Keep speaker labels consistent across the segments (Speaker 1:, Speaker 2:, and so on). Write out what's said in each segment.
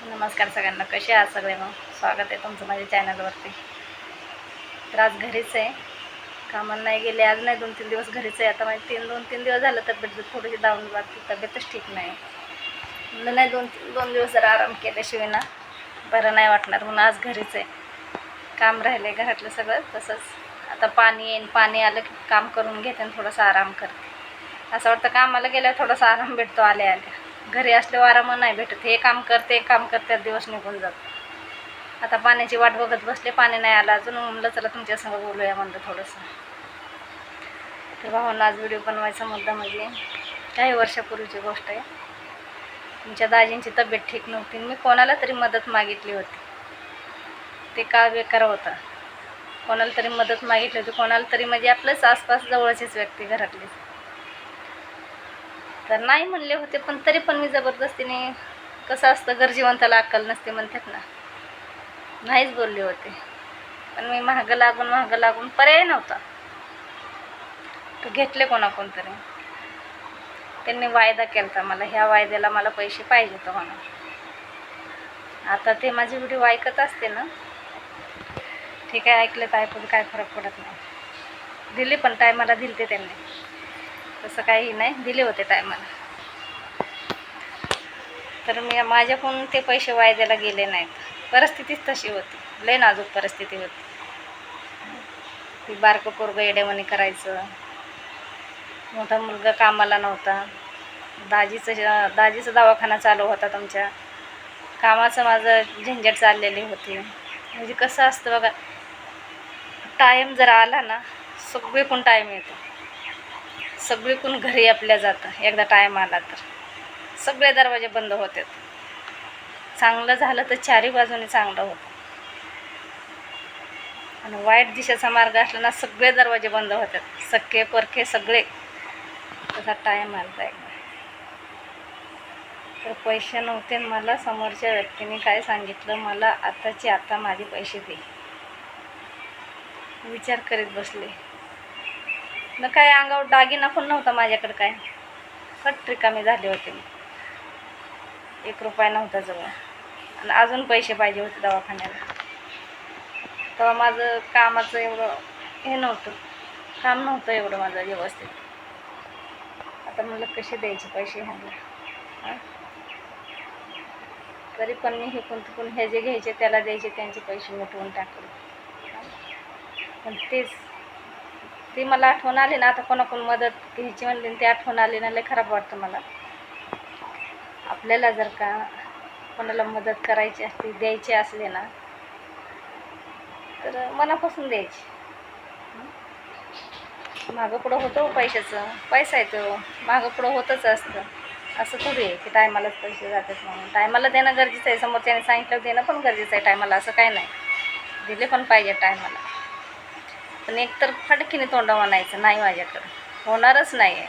Speaker 1: नमस्कार सगळ्यांना, कसे आहात सगळे? मग स्वागत आहे तुमचं माझ्या चॅनलवरती. तर आज घरीच आहे, कामाला नाही गेले आज, नाही 2-3 दिवस घरीच आहे. आता माझी 2-3 दिवस झालं तब्येत थोडीशी डाऊन लागते, तब्येतच ठीक नाही. म्हणलं नाही 2 दिवस जरा आराम केल्याशिवाय ना बरं नाही वाटणार, म्हणून आज घरीच आहे. काम राहिलं आहे घरातलं सगळं. तसंच आता पाणी येईन, पाणी आलं की काम करून घेते आणि थोडासा आराम करते. असं वाटतं कामाला गेल्यावर थोडासा आराम भेटतो आल्या आल्या. घरी असल्यावर आराम नाही भेटत. हे काम करते दिवस निघून जातो. आता पाण्याची वाट बघत बसले, पाणी नाही आलं अजून. म्हणलं चला तुमच्यासंग बोलूया म्हणलं थोडंसं. तर भावांना आज व्हिडिओ बनवायचा मुद्दा म्हणजे काही वर्षापूर्वीची गोष्ट आहे. तुमच्या दाजींची तब्येत ठीक नव्हती, मी कोणाला तरी मदत मागितली होती. ते काळ बेकार होता. कोणाला तरी मदत मागितली होती, कोणाला तरी म्हणजे आपलंच आसपास जवळचेच व्यक्ती घरातलीच. तर नाही म्हणले होते, पण तरी पण मी जबरदस्तीने, कसं असतं गरजेवंताला अक्कल नसते म्हणतात ना, नाहीच बोलले होते. पण मी मागं लागून पर्याय नव्हता, तर घेतले कोणाकोण तरी. त्यांनी वायदा केला होता मला, ह्या वायद्याला मला पैसे पाहिजे होते म्हणून. आता ते माझे व्हिडिओ ऐकत असते ना, ठीक आहे, ऐकले तर ऐकून काय फरक पडत नाही. दिले पण टायमाला दिले त्यांनी, तसं काही नाही, दिले होते टायमाला. तर मी माझ्याकडून ते पैसे वायद्याला गेले नाहीत. परिस्थितीच तशी होती, लय नाजूक परिस्थिती होती. ती बारकं पोरगं येडेवणी करायचं, मोठा मुलगा कामाला नव्हता, दाजीचा दवाखाना चालू होता, तुमच्या कामाचं माझं झंझट चाललेली होती. म्हणजे कसं असतं बघा, टाईम जर आला ना, सगळीकडून टाईम येतो, सगळीकडून घरी आपल्या जातं. एकदा टाईम आला तर सगळे दरवाजे बंद होतात. चांगलं झालं तर चारी बाजूने चांगलं होतं, आणि वाईट दिशेचा मार्ग असला ना, सगळे दरवाजे बंद होतात, सख्खे परखे सगळे. तसा टाईम आला एकदा. तर पैसे नव्हते, मला समोरच्या व्यक्तीने काय सांगितलं, मला आताची आता माझे पैसे दे. विचार करीत बसले न, काय अंगावर दागिना पण नव्हता माझ्याकडे, काय कट रिकामी झाले होते. 1 रुपया नव्हता जवळ, आणि अजून पैसे पाहिजे होते दवाखान्याला. तेव्हा माझं कामाचं एवढं हे नव्हतं, काम नव्हतं एवढं माझं व्यवस्थित. आता म्हणलं कसे द्यायचे पैसे ह्यांना. तरी पण मी हे कोणतं हे जे घ्यायचे त्याला द्यायचे, त्यांचे पैसे मिटवून टाकले. पण ते मला आठवण आली ना, आता कोणाकोण मदत घ्यायची म्हणली ते आठवण आली ना, लय खराब वाटतं मला. आपल्याला जर का कोणाला मदत करायची असते, द्यायची असले ना, तर मनापासून द्यायची. मागं पुढं होतं पैशाचं, पैसा येतो मागं पुढं होतच असतं. असं थोडी आहे की टायमालाच पैसे जातात म्हणून. टायमाला देणं गरजेचं आहे, समोरच्याने सांगितलं देणं पण गरजेचं आहे टायमाला, असं काय नाही. दिले पण पाहिजे टायमाला. पण एकतर फडकीने तोंड म्हणायचं नाही, माझ्याकडं होणारच नाही आहे.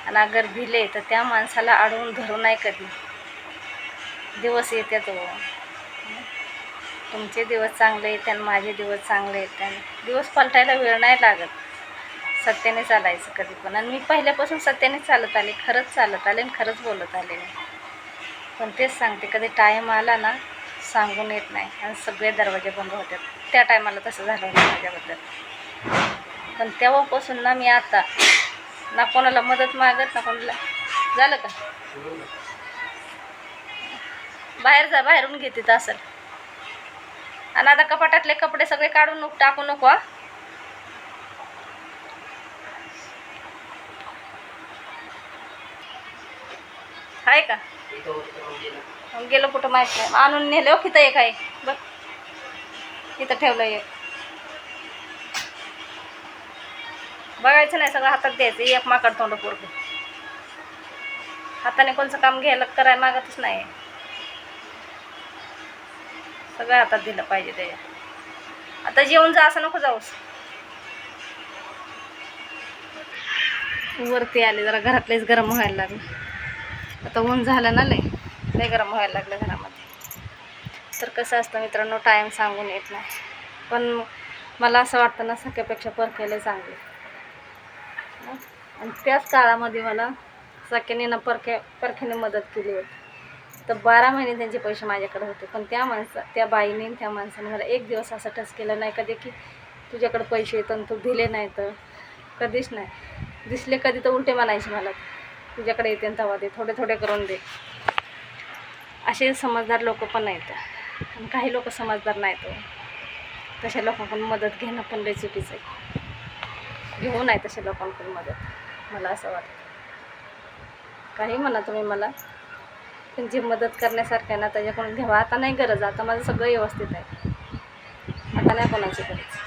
Speaker 1: आणि अगर दिले तर त्या माणसाला अडवून धरू नाही कधी. दिवस येते तो, तुमचे दिवस चांगले येते आणि माझे दिवस चांगले येते, आणि दिवस पलटायला वेळ नाही लागत. सत्याने चालायचं कधी पण. आणि मी पहिल्यापासून सत्याने चालत आले, खरंच चालत आले आणि खरंच बोलत आले. पण तेच सांगते, कधी टाईम आला ना, सांगून येत नाही, आणि सगळे दरवाजे बंद होतात. त्या टायमाला तसं झालं होतं माझ्याबद्दल. पण तेव्हापासून ना, मी आता ना कोणाला मदत मागत ना कोणाला. झालं का? बाहेर जा, बाहेरून घेते तर असेल. आणि आता कपाटातले कपडे सगळे काढून टाकू नको. आहे का? गेलो कुठं माहीत नाही. आणून नेलं हो, इथं एक आहे बघ, इथं ठेवलं एक. बघायचं नाही, सगळं हातात द्यायचं. एक माकड तोंड पोरगं हाताने कोणचं काम घ्यायला करायला मागतच नाही. सगळं हातात दिलं पाहिजे त्याच्या. आता जेवून जा, असं नको जाऊस. वरती आले, जरा घरातलेच गरम व्हायला लागलं. आता ऊन झालं ना, लय गरम व्हायला लागलं घरामध्ये. तर कसं असतं मित्रांनो, टाईम सांगून येत नाही. पण मला असं वाटतं ना, सख्यापेक्षा परख्याला चांगले. आणि त्याच काळामध्ये मला सख्याने ना परख्याने मदत केली होती. तर 12 महिने त्यांचे पैसे माझ्याकडे होते. पण त्या बाईने त्या माणसाने मला एक दिवस असं टच केलं नाही कधी की तुझ्याकडे पैसे येतं आणि तू दिले नाही. तर कधीच नाही. दिसले कधी तर उलटे म्हणायचे मला, तुझ्याकडे येते तेव्हा दे, थोडे थोडे करून दे. असे समजदार लोक पण नाहीत आणि काही लोक समजदार नाहीत. तशा लोकांकडून मदत घेणं पण लई चुकीचं आहे. घेऊ नाही तशा लोकांकडून मदत, मला असं वाटतं. काही म्हणा तुम्ही मला, पण जी मदत करण्यासारखं आहे ना त्याच्याकडून घ्यावा. आता नाही गरज, आता माझं सगळं व्यवस्थित आहे, आता नाही कोणाची गरज.